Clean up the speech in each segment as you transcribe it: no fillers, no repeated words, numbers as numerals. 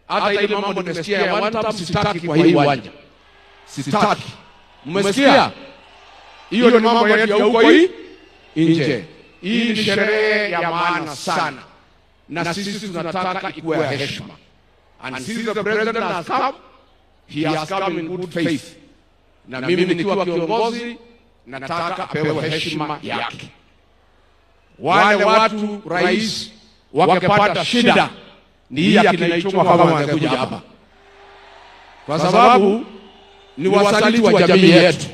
hata ile mambo nimesikia ya one time sitaki kwa hii uwanja. Sitaki. Mmesikia? Hiyo ni mambo yetu ya huko hii nje. Hii ni sherehe ya maana sana. Na sisi tunataka ikuwe ya heshima. And since the president has come, he has come in good faith. Na mimi nikiwa kiongozi nataka apewe heshima yake. Wale watu rais wakipata shida ni hii akinaitwa kama wangekuja hapa. Kwa sababu ni wasaliti wa jamii yetu.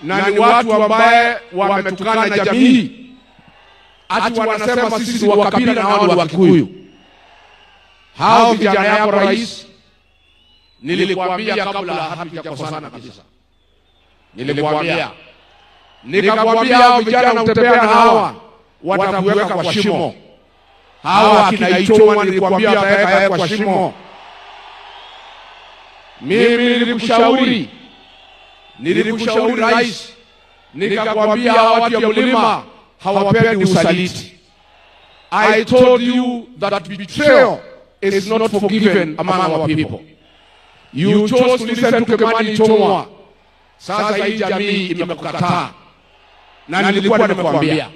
Na ni watu ambaye wametukana jamii. Ati wanasema sisi wa kabila na hao wa Kikuyu. Hao vijana yako rais, nilikwambia kabla hatujakosana kabisa. Nikakwambia hao vijana utembea na hawa watakuweka kwa shimo. Hawa akina Ichoma nilikwambia ataweka kwa shimo. Mimi nilikushauri rais, nikakwambia hawa watu ya mlima hawapendi usaliti. I told you that betrayal is not forgiven among our people. You chose to listen to Kimani Ichung'wa. Sasa hii jamii imekukataa. Na nilikuwa nimekuambia